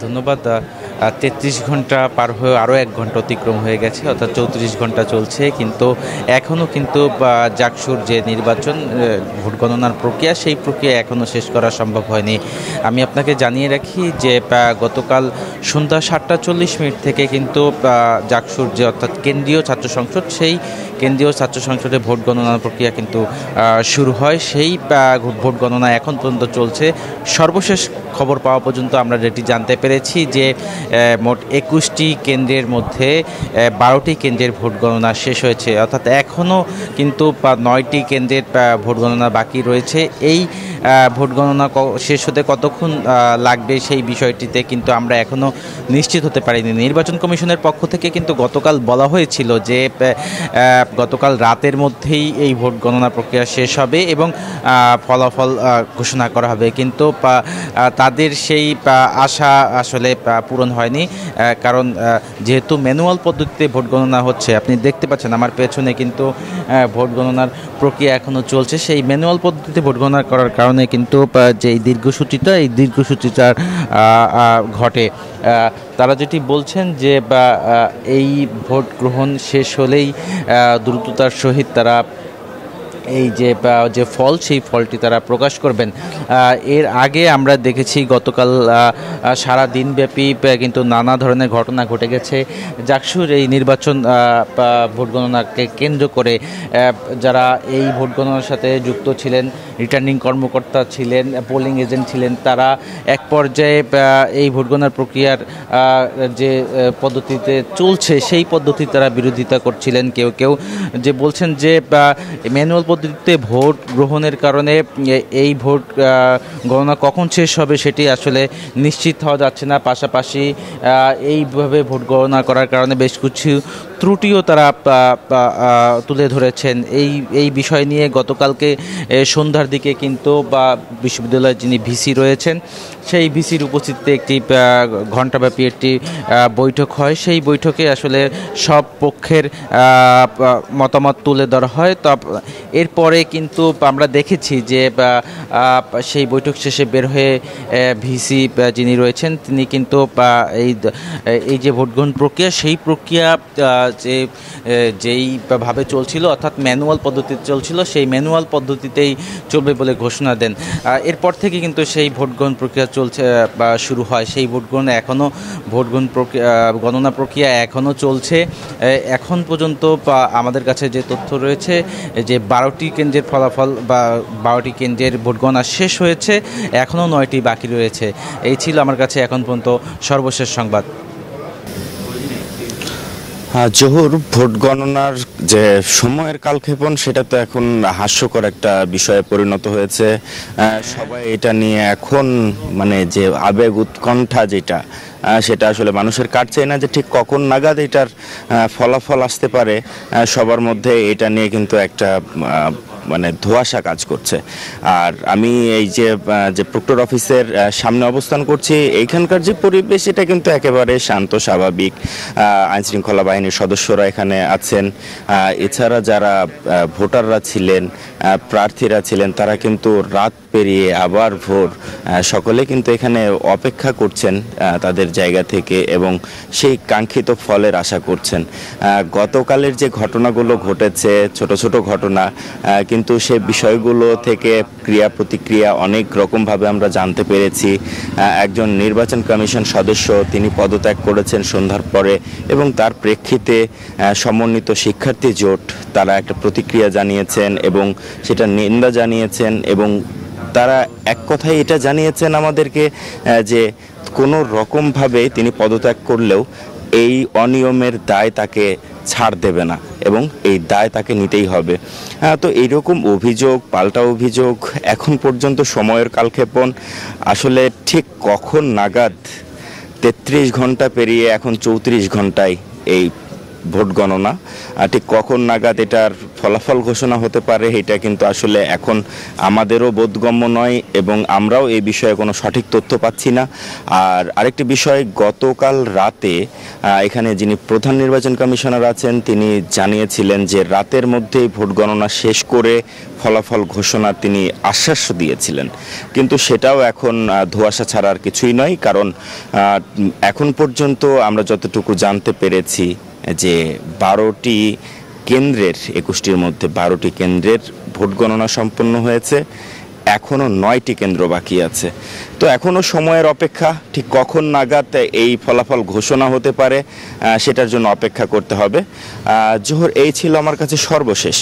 ধন্যবাদ। ৩৩ ঘন্টা পার হয়ে আরও ১ ঘন্টা অতিক্রম হয়ে গেছে, অর্থাৎ ৩৪ ঘন্টা চলছে, কিন্তু এখনও কিন্তু জাকসুর যে নির্বাচন ভোট গণনার প্রক্রিয়া, সেই প্রক্রিয়া এখনও শেষ করা সম্ভব হয়নি। আমি আপনাকে জানিয়ে রাখি যে গতকাল সন্ধ্যা ৭টা ৪০ থেকে কিন্তু জাকসুর যে অর্থাৎ কেন্দ্রীয় ছাত্র সংসদ, সেই কেন্দ্রীয় ছাত্র সংসদে ভোট গণনার প্রক্রিয়া কিন্তু শুরু হয়। সেই ভোট গণনা এখন পর্যন্ত চলছে। সর্বশেষ খবর পাওয়া পর্যন্ত আমরা যেটি জানতে পেরেছি যে মোট ২১টি কেন্দ্রের মধ্যে ১২টি কেন্দ্রের ভোট গণনা শেষ হয়েছে, অর্থাৎ এখনও কিন্তু ৯টি কেন্দ্রের ভোট গণনা বাকি রয়েছে। এই ভোট গণনা শেষ হতে কতক্ষণ লাগবে সেই বিষয়টিতে কিন্তু আমরা এখনও নিশ্চিত হতে পারিনি। নির্বাচন কমিশনের পক্ষ থেকে কিন্তু গতকাল বলা হয়েছিল যে গতকাল রাতের মধ্যেই এই ভোট গণনা প্রক্রিয়া শেষ হবে এবং ফলাফল ঘোষণা করা হবে, কিন্তু তাদের সেই আশা আসলে পূরণ হয়নি। কারণ যেহেতু ম্যানুয়াল পদ্ধতিতে ভোট গণনা হচ্ছে, আপনি দেখতে পাচ্ছেন আমার পেছনে কিন্তু ভোট গণনার প্রক্রিয়া এখনও চলছে। সেই ম্যানুয়াল পদ্ধতিতে ভোট গণনা করার কারণে কিন্তু যে এই দীর্ঘসূচিটা ঘটে। তারা যেটি বলছেন যে এই ভোট গ্রহণ শেষ হলেই দ্রুততার সহিত তারা এই যে ফল, সেই ফলটি তারা প্রকাশ করবেন। এর আগে আমরা দেখেছি গতকাল সারা দিনব্যাপী কিন্তু নানা ধরনের ঘটনা ঘটে গেছে জাকসুর এই নির্বাচন ভোট গণনাকে কেন্দ্র করে। যারা এই ভোট গণনার সাথে যুক্ত ছিলেন, রিটার্নিং কর্মকর্তা ছিলেন, পোলিং এজেন্ট ছিলেন, তারা এক পর্যায়ে এই ভোট গণনার প্রক্রিয়ার যে পদ্ধতিতে চলছে সেই পদ্ধতি তারা বিরোধিতা করছিলেন। কেউ যে বলছেন যে ম্যানুয়াল পদ্ধতিতে ভোট গ্রহণের কারণে এই ভোট গণনা কখন শেষ হবে সেটি আসলে নিশ্চিত হওয়া যাচ্ছে না। পাশাপাশি এইভাবে ভোট গণনা করার কারণে বেশ কিছু ত্রুটিও তারা তুলে ধরেছেন। এই বিষয় নিয়ে গতকালকে সন্ধ্যার দিকে কিন্তু বিশ্ববিদ্যালয়ের যিনি ভিসি রয়েছেন, সেই ভিসির উপস্থিতিতে একটি ঘণ্টাব্যাপী একটি বৈঠক হয়। সেই বৈঠকে আসলে সব পক্ষের মতামত তুলে ধরা হয়। তো এরপরে কিন্তু আমরা দেখেছি যে সেই বৈঠক শেষে বের হয়ে ভিসি যিনি রয়েছেন তিনি কিন্তু এই যে ভোট গ্রহণ প্রক্রিয়া, সেই প্রক্রিয়া যেইভাবে চলছিল অর্থাৎ ম্যানুয়াল পদ্ধতিতে চলছিল, সেই ম্যানুয়াল পদ্ধতিতেই চলবে বলে ঘোষণা দেন। এরপর থেকে কিন্তু সেই ভোট গ্রহণ প্রক্রিয়া চলছে বা শুরু হয়। সেই ভোট গ্রহণ গণনা প্রক্রিয়া এখনও চলছে। এখন পর্যন্ত আমাদের কাছে যে তথ্য রয়েছে যে 12টি কেন্দ্রের ফলাফল বা 12টি কেন্দ্রের ভোট গণনা শেষ হয়েছে, এখনও 9টি বাকি রয়েছে। এই ছিল আমার কাছে এখন পর্যন্ত সর্বশেষ সংবাদ। জহুর, ভোট গণনার যে সময়ের কালক্ষেপণ সেটা তো এখন হাস্যকর একটা বিষয়ে পরিণত হয়েছে। সবাই এটা নিয়ে এখন যে আবেগ উৎকণ্ঠা সেটা আসলে মানুষের কাটছে না যে ঠিক কখন নাগাদ এটার ফলাফল আসতে পারে। সবার মধ্যে এটা নিয়ে কিন্তু একটা ধোঁয়াশা কাজ করছে। আর আমি এই যে প্রক্টর অফিসের সামনে অবস্থান করছি, এইখানকার যে পরিবেশ এটা কিন্তু একেবারে শান্ত স্বাভাবিক। আইনশৃঙ্খলা বাহিনীর সদস্যরা এখানে আছেন, এছাড়া যারা ভোটাররা ছিলেন, প্রার্থীরা ছিলেন, তারা কিন্তু রাত পেরিয়ে আবার ভোর সকলে কিন্তু এখানে অপেক্ষা করছেন তাদের জায়গা থেকে এবং সেই কাঙ্ক্ষিত ফলের আশা করছেন। গতকালের যে ঘটনাগুলো ঘটেছে, ছোট ছোট ঘটনা, কিন্তু সে বিষয়গুলো থেকে ক্রিয়া প্রতিক্রিয়া অনেক রকমভাবে আমরা জানতে পেরেছি। একজন নির্বাচন কমিশন সদস্য তিনি পদত্যাগ করেছেন সন্ধ্যার পরে এবং তার প্রেক্ষিতে সমন্বিত শিক্ষার্থী জোট তারা একটা প্রতিক্রিয়া জানিয়েছেন এবং সেটা নিন্দা জানিয়েছেন এবং তারা এক কথায় এটা জানিয়েছেন আমাদেরকে যে কোনো রকমভাবে তিনি পদত্যাগ করলেও এই অনিয়মের দায় তাকে ছাড় দেবে না এবং এই দায় তাকে নিতেই হবে। তো এইরকম অভিযোগ, পাল্টা অভিযোগ, এখন পর্যন্ত সময়ের কালক্ষেপণ আসলে ঠিক কখন নাগাদ 33 ঘন্টা পেরিয়ে এখন 34 ঘন্টায় এই ভোট গণনা। ঠিক কখন নাগাদ এটার ফলাফল ঘোষণা হতে পারে এটা কিন্তু আসলে এখন আমাদেরও বোধগম্য নয় এবং আমরাও এই বিষয়ে কোনো সঠিক তথ্য পাচ্ছি না। আর আরেকটি বিষয়, গতকাল রাতে এখানে যিনি প্রধান নির্বাচন কমিশনার আছেন তিনি জানিয়েছিলেন যে রাতের মধ্যেই ভোট গণনা শেষ করে ফলাফল ঘোষণার তিনি আশ্বাস দিয়েছিলেন, কিন্তু সেটাও এখন ধোঁয়াশা ছাড়া আর কিছুই নয়। কারণ এখন পর্যন্ত আমরা যতটুকু জানতে পেরেছি যে 12টি কেন্দ্রের 21টির মধ্যে 12টি কেন্দ্রের ভোট গণনা সম্পন্ন হয়েছে, এখনও 9টি কেন্দ্র বাকি আছে। তো এখনও সময়ের অপেক্ষা, ঠিক কখন নাগাদ এই ফলাফল ঘোষণা হতে পারে সেটার জন্য অপেক্ষা করতে হবে। জোহর, এই ছিল আমার কাছে সর্বশেষ।